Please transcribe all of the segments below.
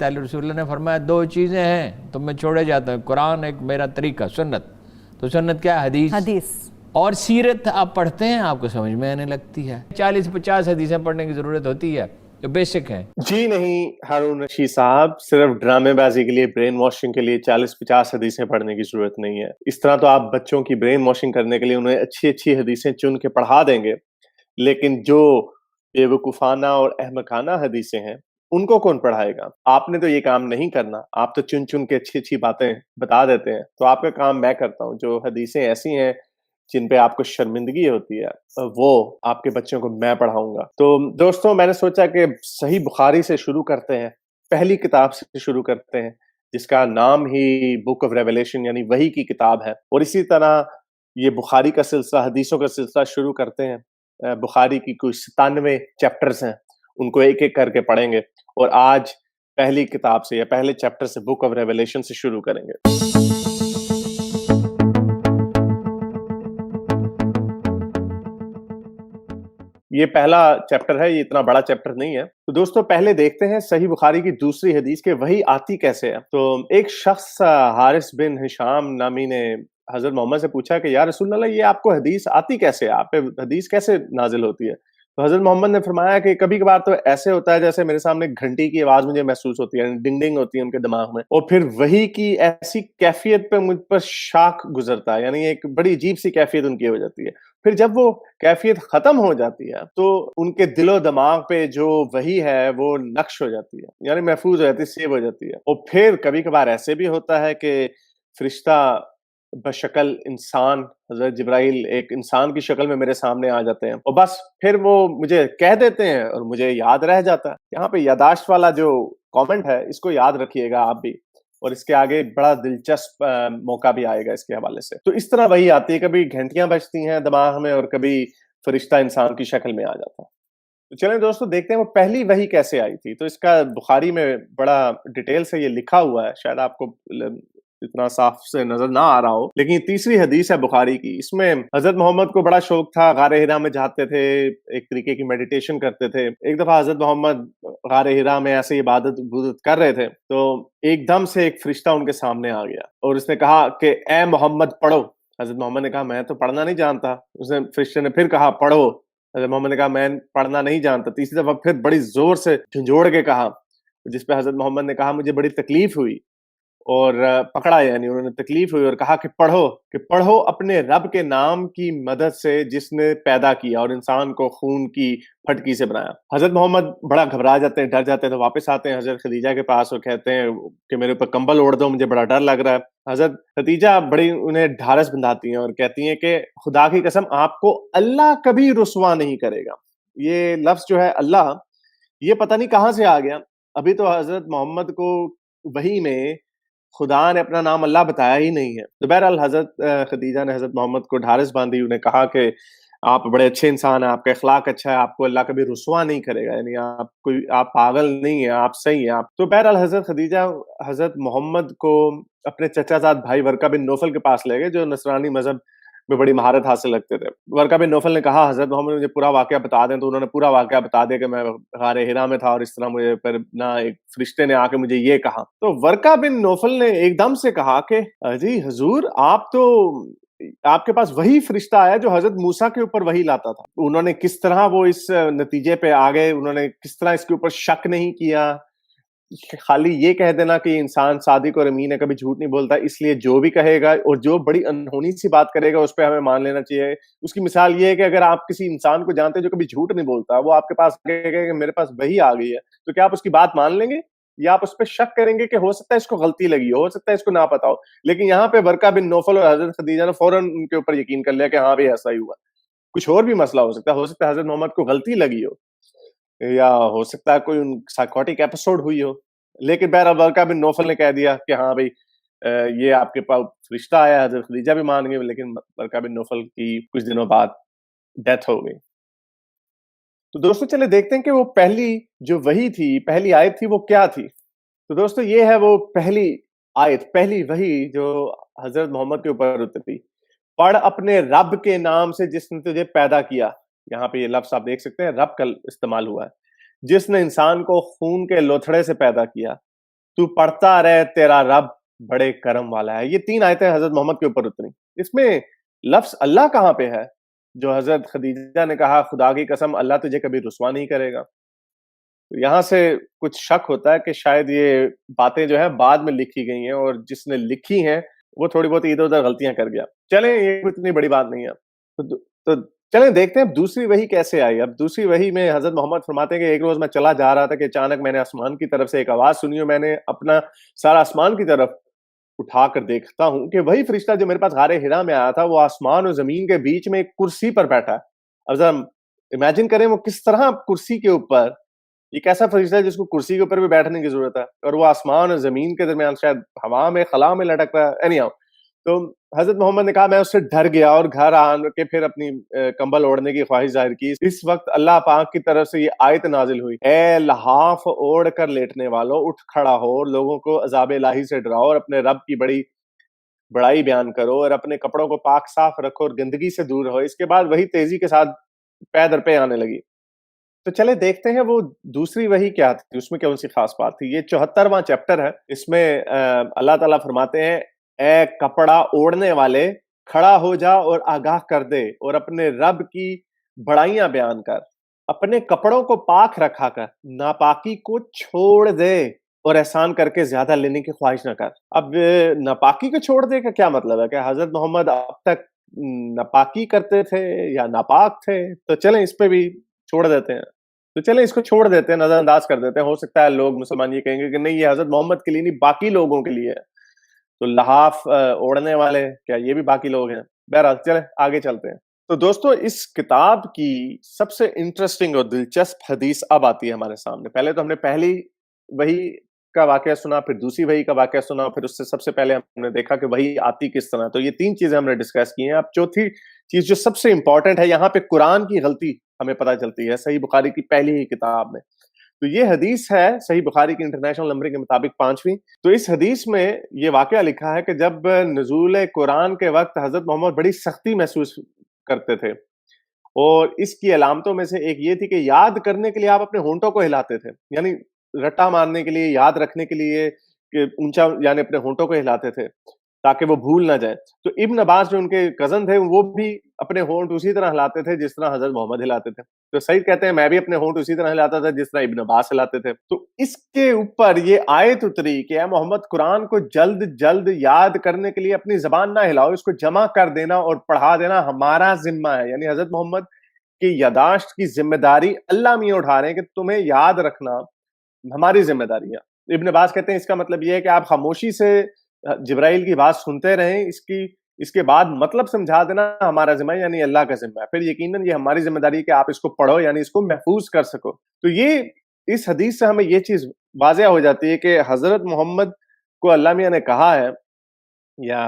تعالی رسول اللہ نے فرمایا دو چیزیں ہیں تم میں چھوڑے جاتا ہوں، قرآن ایک میرا طریقہ، سنت. تو سنت کیا ہے؟ حدیث. اور سیرت آپ پڑھتے ہیں آپ کو سمجھ میں آنے لگتی ہے. 40-50 حدیثیں پڑھنے کی ضرورت ہوتی ہے جو بیسک ہیں. جی نہیں ہارون رشید صاحب، صرف ڈرامے بازی کے لیے، برین واشنگ کے لیے 40-50 حدیثیں پڑھنے کی ضرورت نہیں ہے. اس طرح تو آپ بچوں کی برین واشنگ کرنے کے لیے انہیں اچھی اچھی حدیثیں چن کے پڑھا دیں گے، لیکن جو بے وقوفانہ اور احمقانہ حدیثیں ہیں ان کو کون پڑھائے گا؟ آپ نے تو یہ کام نہیں کرنا، آپ تو چن چن کے اچھی اچھی باتیں بتا دیتے ہیں. تو آپ کا کام میں کرتا ہوں، جو حدیثیں ایسی ہیں جن پہ آپ کو شرمندگی ہوتی ہے وہ آپ کے بچوں کو میں پڑھاؤں گا. تو دوستوں، میں نے سوچا کہ صحیح بخاری سے شروع کرتے ہیں، پہلی کتاب سے شروع کرتے ہیں جس کا نام ہی بک آف ریویلیشن یعنی وحی کی کتاب ہے. اور اسی طرح یہ بخاری کا سلسلہ، حدیثوں کا سلسلہ شروع کرتے ہیں. بخاری کی کوئی 97 چیپٹرز ہیں، ان کو ایک ایک کر کے پڑھیں گے، اور آج پہلی کتاب سے یا پہلے چیپٹر سے، بک آف ریویلیشن سے شروع کریں گے. یہ پہلا چیپٹر ہے، یہ اتنا بڑا چیپٹر نہیں ہے. تو دوستو پہلے دیکھتے ہیں صحیح بخاری کی دوسری حدیث کہ وحی آتی کیسے ہے. تو ایک شخص حارث بن ہشام نامی نے حضرت محمد سے پوچھا کہ یا رسول اللہ، یہ آپ کو حدیث آتی کیسے ہے؟ آپ پہ حدیث کیسے نازل ہوتی ہے؟ تو حضرت محمد نے فرمایا کہ کبھی کبھار تو ایسے ہوتا ہے جیسے میرے سامنے گھنٹی کی آواز مجھے محسوس ہوتی ہے، ڈنگ ڈنگ ہوتی ہے ان کے دماغ میں، اور پھر وحی کی ایسی کیفیت پہ مجھ پر شاک گزرتا ہے، یعنی ایک بڑی عجیب سی کیفیت ان کی ہو جاتی ہے. پھر جب وہ کیفیت ختم ہو جاتی ہے تو ان کے دل و دماغ پہ جو وحی ہے وہ نقش ہو جاتی ہے، یعنی محفوظ ہو جاتی ہے، سیو ہو جاتی ہے. اور پھر کبھی کبھار ایسے بھی ہوتا ہے کہ فرشتہ بشکل انسان، حضرت جبرائیل ایک انسان کی شکل میں میرے سامنے آ جاتے ہیں، اور بس پھر وہ مجھے کہہ دیتے ہیں اور مجھے یاد رہ جاتا ہے. یہاں پہ یاداشت والا جو کامنٹ ہے اس کو یاد رکھیے گا آپ بھی، اور اس کے آگے بڑا دلچسپ موقع بھی آئے گا اس کے حوالے سے. تو اس طرح وہی آتی ہے، کبھی گھنٹیاں بجتی ہیں دماغ میں اور کبھی فرشتہ انسان کی شکل میں آ جاتا ہے. تو چلیں دوستو دیکھتے ہیں وہ پہلی وحی کیسے آئی تھی. تو اس کا بخاری میں بڑا ڈیٹیل سے یہ لکھا ہوا ہے، شاید آپ کو اتنا صاف سے نظر نہ آ رہا ہو، لیکن یہ تیسری حدیث ہے بخاری کی. اس میں حضرت محمد کو بڑا شوق تھا، غار ہرا میں جاتے تھے، ایک طریقے کی میڈیٹیشن کرتے تھے. ایک دفعہ حضرت محمد غار ہرا میں ایسے عبادت کر رہے تھے تو ایک دم سے ایک فرشتہ ان کے سامنے آ گیا اور اس نے کہا کہ اے محمد پڑھو. حضرت محمد نے کہا میں تو پڑھنا نہیں جانتا. اس نے فرشتے نے پھر کہا پڑھو. حضرت محمد نے کہا میں پڑھنا نہیں جانتا. تیسری دفعہ پھر بڑی زور سے جھنجھوڑ کے کہا، جس پہ حضرت محمد نے کہا مجھے بڑی تکلیف ہوئی، اور پکڑا، یعنی انہوں نے تکلیف ہوئی اور کہا کہ پڑھو اپنے رب کے نام کی مدد سے جس نے پیدا کیا اور انسان کو خون کی پھٹکی سے بنایا. حضرت محمد بڑا گھبرا جاتے ہیں، ڈر جاتے ہیں. تو واپس آتے ہیں حضرت خدیجہ کے پاس اور کہتے ہیں کہ میرے اوپر کمبل اوڑھ دو، مجھے بڑا ڈر لگ رہا ہے. حضرت خدیجہ بڑی انہیں ڈھارس بندھاتی ہیں اور کہتی ہیں کہ خدا کی قسم آپ کو اللہ کبھی رسوا نہیں کرے گا. یہ لفظ جو ہے اللہ، یہ پتہ نہیں کہاں سے آ گیا. ابھی تو حضرت محمد کو وحی میں خدا نے اپنا نام اللہ بتایا ہی نہیں ہے. تو بہرحال حضرت خدیجہ نے حضرت محمد کو ڈھارس باندھی، انہیں کہا کہ آپ بڑے اچھے انسان ہیں، آپ کا اخلاق اچھا ہے، آپ کو اللہ کبھی رسوا نہیں کرے گا، یعنی آپ پاگل نہیں ہیں، آپ صحیح ہیں آپ. تو بہرحال حضرت خدیجہ حضرت محمد کو اپنے چچا زاد بھائی ورقہ بن نوفل کے پاس لے گئے جو نصرانی مذہب میں بڑی مہارت حاصل رکھتے تھے. ورقہ بن نوفل نے کہا حضرت محمد مجھے پورا واقعہ بتا دیں. تو انہوں نے پورا واقعہ بتا دیا کہ میں غار ہرا میں تھا اور اس طرح مجھے پھر نہ ایک فرشتے نے آ کے مجھے یہ کہا. تو ورقہ بن نوفل نے ایک دم سے کہا کہ جی حضور، آپ کے پاس وہی فرشتہ آیا جو حضرت موسیٰ کے اوپر وہی لاتا تھا. انہوں نے کس طرح وہ اس نتیجے پہ آ گئے، انہوں نے کس طرح اس کے اوپر شک نہیں کیا. خالی یہ کہہ دینا کہ انسان صادق اور امین ہے، کبھی جھوٹ نہیں بولتا، اس لیے جو بھی کہے گا اور جو بڑی انہونی سی بات کرے گا اس پہ ہمیں مان لینا چاہیے. اس کی مثال یہ ہے کہ اگر آپ کسی انسان کو جانتے ہیں جو کبھی جھوٹ نہیں بولتا، وہ آپ کے پاس کہے گا کہ میرے پاس وہی آ گئی ہے، تو کیا آپ اس کی بات مان لیں گے یا آپ اس پہ شک کریں گے کہ ہو سکتا ہے اس کو غلطی لگی ہو سکتا ہے اس کو نہ پتا ہو. لیکن یہاں پہ ورقہ بن نوفل اور حضرت خدیجہ نے فوراً ان کے اوپر یقین کر لیا کہ ہاں بھی ایسا ہی ہوا. کچھ اور بھی مسئلہ ہو سکتا ہے حضرت محمد کو غلطی لگی ہو، یا ہو سکتا ہے کوئی سائیکوٹک ایپیسوڈ ہوئی ہو. لیکن بہرحال ورقہ بن نوفل نے کہہ دیا کہ ہاں بھائی یہ آپ کے پاس فرشتہ آیا. حضرت خدیجہ بھی مان گئی، لیکن ورقہ بن نوفل کی کچھ دنوں بعد ڈیتھ ہو گئی. تو دوستو چلے دیکھتے ہیں کہ وہ پہلی جو وحی تھی، پہلی آیت تھی، وہ کیا تھی. تو دوستو یہ ہے وہ پہلی آیت، پہلی وحی جو حضرت محمد کے اوپر اتری. پڑھ اپنے رب کے نام سے جس نے تجھے پیدا کیا. یہاں پہ یہ لفظ آپ دیکھ سکتے ہیں، رب کا استعمال ہوا ہے. جس نے انسان کو خون کے لوتھڑے سے پیدا کیا تو پڑھتا رہے تیرا رب بڑے کرم والا ہے. یہ 3 آیتیں حضرت محمد کے اوپر اتری. اس میں لفظ اللہ کہاں پہ ہے؟ جو حضرت خدیجہ نے کہا خدا کی قسم اللہ تجھے کبھی رسوا نہیں کرے گا. یہاں سے کچھ شک ہوتا ہے کہ شاید یہ باتیں جو ہے بعد میں لکھی گئی ہیں اور جس نے لکھی ہیں وہ تھوڑی بہت ادھر ادھر غلطیاں کر گیا. چلیں یہ اتنی بڑی بات نہیں ہے. تو چلیں دیکھتے ہیں اب دوسری وحی کیسے آئی. اب دوسری وحی میں حضرت محمد فرماتے ہیں کہ ایک روز میں چلا جا رہا تھا کہ اچانک میں نے آسمان کی طرف سے ایک آواز سنی اور میں نے اپنا سارا آسمان کی طرف اٹھا کر دیکھتا ہوں کہ وہی فرشتہ جو میرے پاس غار حرا میں آیا تھا وہ آسمان اور زمین کے بیچ میں ایک کرسی پر بیٹھا ہے. اب ذرا امیجن کریں وہ کس طرح کرسی کے اوپر، ایک ایسا فرشتہ ہے جس کو کرسی کے اوپر بھی بیٹھنے کی ضرورت ہے اور وہ آسمان اور زمین کے درمیان شاید ہوا میں خلا میں لٹک رہا ہے. اینی ہاؤ تو حضرت محمد نے کہا میں اس سے ڈر گیا اور گھر آ کے پھر اپنی کمبل اوڑھنے کی خواہش ظاہر کی. اس وقت اللہ پاک کی طرف سے یہ آیت نازل ہوئی، اے لحاف اوڑھ کر لیٹنے والوں اٹھ کھڑا ہو، لوگوں کو عذاب الہی سے ڈراؤ اور اپنے رب کی بڑائی بیان کرو اور اپنے کپڑوں کو پاک صاف رکھو اور گندگی سے دور رہو. اس کے بعد وہی تیزی کے ساتھ پے در پے آنے لگی. تو چلے دیکھتے ہیں وہ دوسری وحی کیا تھی، اس میں کون سی خاص بات تھی. یہ 74واں چیپٹر ہے. اس میں اللہ تعالیٰ فرماتے ہیں اے کپڑا اوڑھنے والے کھڑا ہو جا اور آگاہ کر دے اور اپنے رب کی بڑائیاں بیان کر، اپنے کپڑوں کو پاک رکھا کر، ناپاکی کو چھوڑ دے اور احسان کر کے زیادہ لینے کی خواہش نہ کر. اب ناپاکی کو چھوڑ دے کا کیا مطلب ہے؟ کہ حضرت محمد اب تک ناپاکی کرتے تھے یا ناپاک تھے؟ تو چلیں اس پہ بھی چھوڑ دیتے ہیں. تو چلیں اس کو چھوڑ دیتے ہیں، نظر انداز کر دیتے ہیں. ہو سکتا ہے لوگ مسلمان یہ کہیں گے کہ نہیں یہ حضرت محمد کے لیے نہیں باقی لوگوں کے لیے ہے. تو لحاف اوڑھنے والے کیا یہ بھی باقی لوگ ہیں؟ بہرحال چلیں آگے چلتے ہیں. تو دوستو اس کتاب کی سب سے انٹرسٹنگ اور دلچسپ حدیث اب آتی ہے ہمارے سامنے. پہلے تو ہم نے پہلی وحی کا واقعہ سنا، پھر دوسری وحی کا واقعہ سنا، پھر اس سے سب سے پہلے ہم نے دیکھا کہ وحی آتی کس طرح. تو یہ 3 چیزیں ہم نے ڈسکس کی ہیں. اب چوتھی چیز جو سب سے امپورٹنٹ ہے، یہاں پہ قرآن کی غلطی ہمیں پتہ چلتی ہے صحیح بخاری کی پہلی ہی کتاب میں. تو یہ حدیث ہے صحیح بخاری کی انٹرنیشنل نمبرنگ کے مطابق 5ویں. تو اس حدیث میں یہ واقعہ لکھا ہے کہ جب نزول قرآن کے وقت حضرت محمد بڑی سختی محسوس کرتے تھے اور اس کی علامتوں میں سے ایک یہ تھی کہ یاد کرنے کے لیے آپ اپنے ہونٹوں کو ہلاتے تھے، یعنی رٹا مارنے کے لیے، یاد رکھنے کے لیے کہ اونچا یعنی اپنے ہونٹوں کو ہلاتے تھے تاکہ وہ بھول نہ جائے. تو ابن عباس جو ان کے کزن تھے وہ بھی اپنے ہونٹ اسی طرح ہلاتے تھے جس طرح حضرت محمد ہلاتے تھے. تو سعید کہتے ہیں میں بھی اپنے ہونٹ اسی طرح ہلاتا تھا جس طرح ابن عباس ہلاتے تھے. تو اس کے اوپر یہ آیت اتری کہ اے محمد قرآن کو جلد جلد یاد کرنے کے لیے اپنی زبان نہ ہلاؤ، اس کو جمع کر دینا اور پڑھا دینا ہمارا ذمہ ہے. یعنی حضرت محمد کی یاداشت کی ذمہ داری اللہ میاں اٹھا رہے ہیں کہ تمہیں یاد رکھنا ہماری ذمہ داری ہے. ابن عباس کہتے ہیں اس کا مطلب یہ ہے کہ آپ خاموشی سے جبرائیل کی بات سنتے رہیں، اس کے بعد مطلب سمجھا دینا ہمارا ذمہ ہے، یعنی اللہ کا ذمہ ہے. پھر یقیناً یہ ہماری ذمہ داری ہے کہ آپ اس کو پڑھو، یعنی اس کو محفوظ کر سکو. تو یہ اس حدیث سے ہمیں یہ چیز واضح ہو جاتی ہے کہ حضرت محمد کو اللہ میاں نے کہا ہے، یا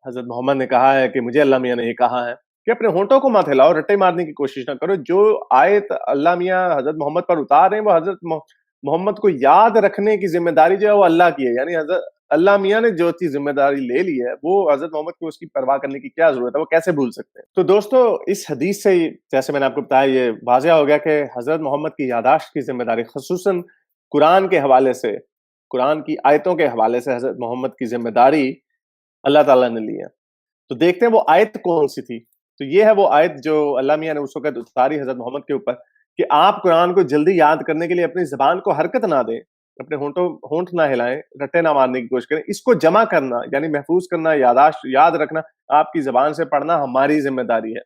حضرت محمد نے کہا ہے کہ مجھے اللہ میاں نے یہ کہا ہے کہ اپنے ہونٹوں کو مت ہلاؤ، رٹے مارنے کی کوشش نہ کرو. جو آیت اللہ میاں حضرت محمد پر اتار رہے ہیں وہ حضرت محمد کو یاد رکھنے کی ذمہ داری جو ہے وہ اللہ کی ہے. یعنی حضرت اللہ میاں نے جو چیز ذمہ داری لے لی ہے وہ حضرت محمد کو اس کی پرواہ کرنے کی کیا ضرورت ہے، وہ کیسے بھول سکتے ہیں. تو دوستو اس حدیث سے جیسے میں نے آپ کو بتایا یہ واضح ہو گیا کہ حضرت محمد کی یاداشت کی ذمہ داری خصوصاً قرآن کے حوالے سے، قرآن کی آیتوں کے حوالے سے حضرت محمد کی ذمہ داری اللہ تعالیٰ نے لی ہے. تو دیکھتے ہیں وہ آیت کون سی تھی. تو یہ ہے وہ آیت جو اللہ میاں نے اس وقت اتاری حضرت محمد کے اوپر کہ آپ قرآن کو جلدی یاد کرنے کے لیے اپنی زبان کو حرکت نہ دیں، اپنے ہونٹ نہ ہلائیں، رٹے نہ مارنے کی کوشش کریں. اس کو جمع کرنا یعنی محفوظ کرنا، یاداشت یاد رکھنا آپ کی زبان سے پڑھنا ہماری ذمہ داری ہے.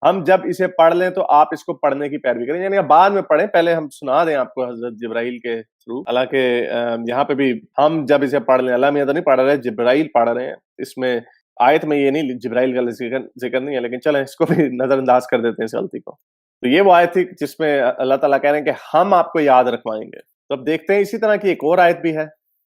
ہم جب اسے پڑھ لیں تو آپ اس کو پڑھنے کی پیروی کریں، یعنی بعد میں پڑھیں، پہلے ہم سنا دیں آپ کو حضرت جبرائیل کے تھرو. حالانکہ یہاں پہ بھی ہم جب اسے پڑھ لیں، اللہ میاں تو نہیں پڑھ رہے، جبرائیل پڑھ رہے ہیں. اس میں آیت میں یہ نہیں جبرائیل کا ذکر نہیں ہے، لیکن چلیں اس کو بھی نظر انداز کر دیتے ہیں اس غلطی کو. تو یہ وہ آیت تھی جس میں اللہ تعالیٰ کہہ رہے ہیں کہ ہم آپ کو یاد رکھوائیں گے. تو اب دیکھتے ہیں اسی طرح کی ایک اور آیت بھی ہے.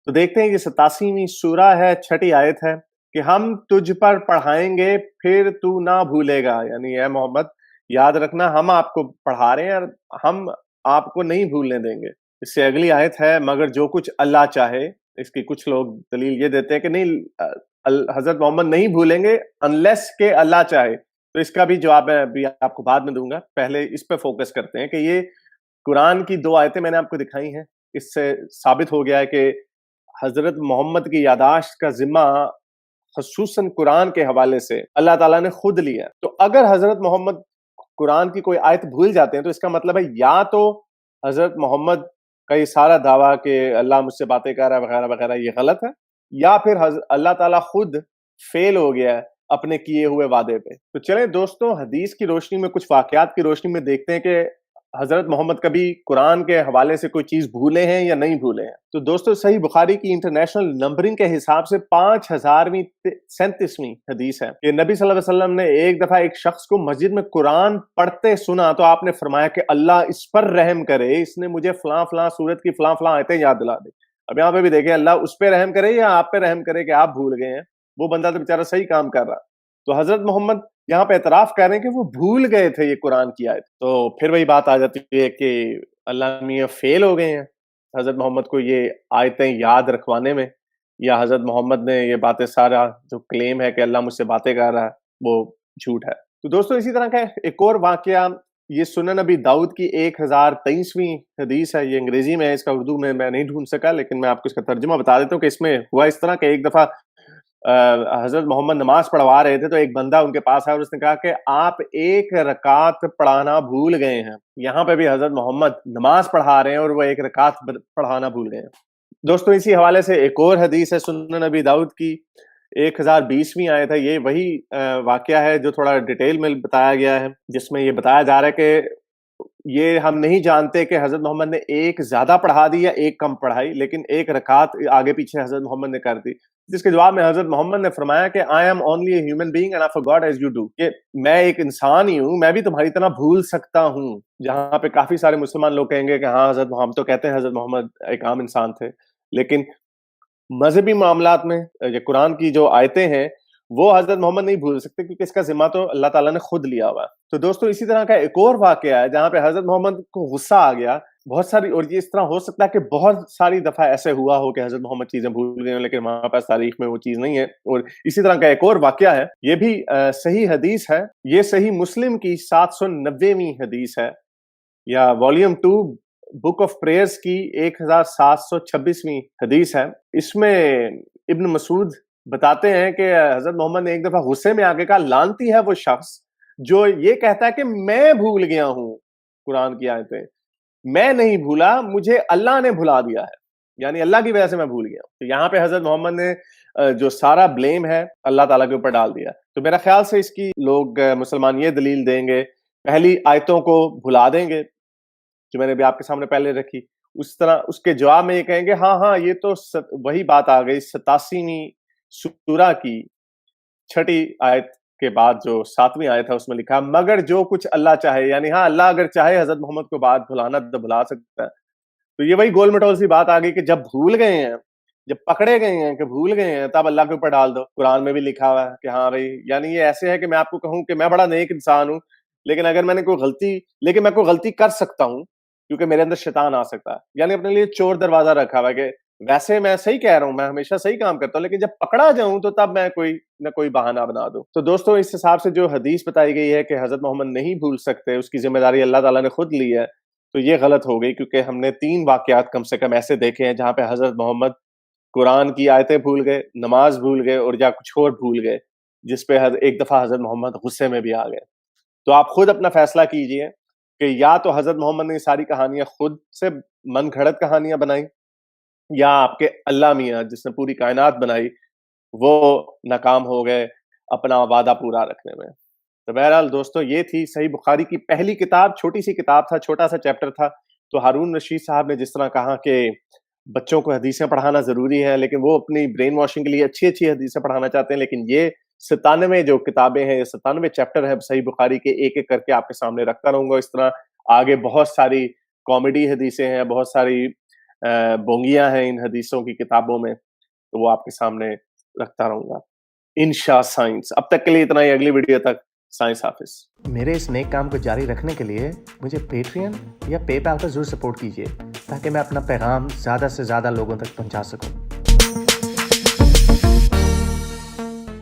تو دیکھتے ہیں یہ 87ویں سورہ ہے، 6 آیت ہے کہ ہم تجھ پر پڑھائیں گے پھر تو نہ بھولے گا. یعنی اے محمد یاد رکھنا ہم آپ کو پڑھا رہے ہیں اور ہم آپ کو نہیں بھولنے دیں گے. اس سے اگلی آیت ہے مگر جو کچھ اللہ چاہے. اس کی کچھ لوگ دلیل یہ دیتے ہیں کہ نہیں حضرت محمد نہیں بھولیں گے انلیس کہ اللہ چاہے. تو اس کا بھی جواب میں ابھی آپ کو بعد میں دوں گا، پہلے اس پہ فوکس کرتے ہیں کہ یہ قرآن کی 2 آیتیں میں نے آپ کو دکھائی ہیں. اس سے ثابت ہو گیا ہے کہ حضرت محمد کی یاداشت کا ذمہ خصوصاً قرآن کے حوالے سے اللہ تعالیٰ نے خود لیا. تو اگر حضرت محمد قرآن کی کوئی آیت بھول جاتے ہیں تو اس کا مطلب ہے یا تو حضرت محمد کا یہ سارا دعویٰ کہ اللہ مجھ سے باتیں کر رہا ہے وغیرہ وغیرہ یہ غلط ہے, یا پھر اللہ تعالیٰ خود فیل ہو گیا ہے اپنے کیے ہوئے وعدے پہ. تو چلیں دوستوں, حدیث کی روشنی میں, کچھ واقعات کی روشنی میں دیکھتے ہیں کہ حضرت محمد کبھی قرآن کے حوالے سے کوئی چیز بھولے ہیں یا نہیں بھولے ہیں. تو دوستو صحیح بخاری کی انٹرنیشنل نمبرنگ کے حساب سے 5037ویں حدیث ہے کہ نبی صلی اللہ علیہ وسلم نے ایک دفعہ ایک شخص کو مسجد میں قرآن پڑھتے سنا تو آپ نے فرمایا کہ اللہ اس پر رحم کرے, اس نے مجھے فلاں فلاں سورت کی فلاں فلاں آیتیں یاد دلا دے. اب یہاں پہ بھی دیکھیں, اللہ اس پہ رحم کرے یا آپ پہ رحم کرے کہ آپ بھول گئے ہیں, وہ بندہ تو بیچارہ صحیح کام کر رہا. تو حضرت محمد یہاں پہ اعتراف کر رہے ہیں کہ وہ بھول گئے تھے یہ قرآن کی آیت. تو پھر وہی بات آ جاتی ہے کہ اللہ میاں فیل ہو گئے ہیں حضرت محمد کو یہ آیتیں یاد رکھوانے میں, یا حضرت محمد نے یہ باتیں, سارا جو کلیم ہے کہ اللہ مجھ سے باتیں کر رہا ہے وہ جھوٹ ہے. تو دوستو اسی طرح کا ایک اور واقعہ, یہ سنن نبی داؤد کی 1023ویں حدیث ہے. یہ انگریزی میں ہے, اس کا اردو میں نہیں ڈھونڈ سکا, لیکن میں آپ کو اس کا ترجمہ بتا دیتا ہوں کہ اس میں ہوا اس طرح کہ ایک دفعہ حضرت محمد نماز پڑھوا رہے تھے تو ایک بندہ ان کے پاس آیا اور اس نے کہا کہ آپ ایک رکعت پڑھانا بھول گئے ہیں. یہاں پہ بھی حضرت محمد نماز پڑھا رہے ہیں اور وہ ایک رکعت پڑھانا بھول گئے ہیں. دوستو اسی حوالے سے ایک اور حدیث ہے سنن نبی داؤد کی 1020ویں آیت ہے. یہ وہی واقعہ ہے جو تھوڑا ڈیٹیل میں بتایا گیا ہے, جس میں یہ بتایا جا رہا ہے کہ یہ ہم نہیں جانتے کہ حضرت محمد نے ایک زیادہ پڑھا دی یا ایک کم پڑھائی, لیکن ایک رکعت آگے پیچھے حضرت محمد نے کر دی, جس کے جواب میں حضرت محمد نے فرمایا کہ I am only a human being and I forgot as you do, کہ میں ایک انسان ہی ہوں, میں بھی تمہاری طرح بھول سکتا ہوں. جہاں پہ کافی سارے مسلمان لوگ کہیں گے کہ ہاں حضرت محمد تو کہتے ہیں حضرت محمد ایک عام انسان تھے, لیکن مذہبی معاملات میں یا قرآن کی جو آیتیں ہیں وہ حضرت محمد نہیں بھول سکتے, کیونکہ اس کا ذمہ تو اللہ تعالیٰ نے خود لیا ہوا ہے. تو دوستو اسی طرح کا ایک اور واقعہ ہے جہاں پہ حضرت محمد کو غصہ آ گیا بہت ساری, اور یہ اس طرح ہو سکتا ہے کہ بہت ساری دفعہ ایسے ہوا ہو کہ حضرت محمد چیزیں بھول گئے ہیں, لیکن ہمارے پاس تاریخ میں وہ چیز نہیں ہے. اور اسی طرح کا ایک اور واقعہ ہے, یہ بھی صحیح حدیث ہے, یہ صحیح مسلم کی 790ویں حدیث ہے, یا والیوم 2 بک آف پریئرز کی 1726ویں حدیث ہے. اس میں ابن مسعود بتاتے ہیں کہ حضرت محمد نے ایک دفعہ غصے میں آ کے کہا, لعنتی ہے وہ شخص جو یہ کہتا ہے کہ میں بھول گیا ہوں قرآن کی آیتیں, میں نہیں بھولا, مجھے اللہ نے بھلا دیا ہے, یعنی اللہ کی وجہ سے میں بھول گیا ہوں. تو یہاں پہ حضرت محمد نے جو سارا بلیم ہے اللہ تعالیٰ کے اوپر ڈال دیا. تو میرا خیال سے اس کی لوگ مسلمان یہ دلیل دیں گے, پہلی آیتوں کو بھلا دیں گے جو میں نے بھی آپ کے سامنے پہلے رکھی, اس طرح اس کے جواب میں یہ کہیں گے ہاں یہ تو وہی بات آ گئی 87ویں سورہ کی 6 آیت کے بعد جو 7ویں آیت ہے اس میں لکھا مگر جو کچھ اللہ چاہے, یعنی ہاں اللہ اگر چاہے حضرت محمد کو بات بھلانا تو بھلا سکتا ہے. تو یہ وہی گول مٹول سی بات آ گئی کہ جب بھول گئے ہیں, جب پکڑے گئے ہیں کہ بھول گئے ہیں, تب اللہ کے اوپر ڈال دو. قرآن میں بھی لکھا ہوا ہے کہ ہاں بھائی, یعنی یہ ایسے ہے کہ میں آپ کو کہوں کہ میں بڑا نیک انسان ہوں, لیکن اگر میں نے میں کوئی غلطی کر سکتا ہوں کیونکہ میرے اندر شیطان آ سکتا ہے, یعنی اپنے لیے چور دروازہ رکھا ہوا ہے کہ ویسے میں صحیح کہہ رہا ہوں, میں ہمیشہ صحیح کام کرتا ہوں, لیکن جب پکڑا جاؤں تو تب میں کوئی نہ کوئی بہانہ بنا دوں. تو دوستو اس حساب سے جو حدیث بتائی گئی ہے کہ حضرت محمد نہیں بھول سکتے, اس کی ذمہ داری اللہ تعالیٰ نے خود لی ہے, تو یہ غلط ہو گئی, کیونکہ ہم نے 3 واقعات کم سے کم ایسے دیکھے ہیں جہاں پہ حضرت محمد قرآن کی آیتیں بھول گئے, نماز بھول گئے, اور یا کچھ اور بھول گئے, جس پہ ایک دفعہ حضرت محمد غصے میں بھی آ گئے. تو آپ خود اپنا فیصلہ کیجئے کہ یا تو حضرت محمد نے یہ ساری کہانیاں خود سے من گھڑت کہانیاں بنائی, یا آپ کے اللہ میاں جس نے پوری کائنات بنائی وہ ناکام ہو گئے اپنا وعدہ پورا رکھنے میں. تو بہرحال دوستو یہ تھی صحیح بخاری کی پہلی کتاب, چھوٹی سی کتاب تھا, چھوٹا سا چیپٹر تھا. تو ہارون رشید صاحب نے جس طرح کہا کہ بچوں کو حدیثیں پڑھانا ضروری ہے, لیکن وہ اپنی برین واشنگ کے لیے اچھی حدیثیں پڑھانا چاہتے ہیں, لیکن یہ 97 جو کتابیں ہیں, یہ 97 چیپٹر ہے صحیح بخاری کے, ایک ایک کر کے آپ کے سامنے رکھتا رہوں گا. اس طرح آگے بہت ساری کامیڈی حدیثیں ہیں, بہت ساری بونگیاں ہیں ان حدیثوں کی کتابوں میں, تو وہ آپ کے سامنے رکھتا رہوں گا انشاء سائنس. اب تک کے لیے اتنا ہی, اگلی ویڈیو تک سائنس حافظ. میرے اس نیک کام کو جاری رکھنے کے لیے مجھے پیٹرین یا پے پال پر ضرور سپورٹ کیجیے تاکہ میں اپنا پیغام زیادہ سے زیادہ لوگوں تک پہنچا سکوں.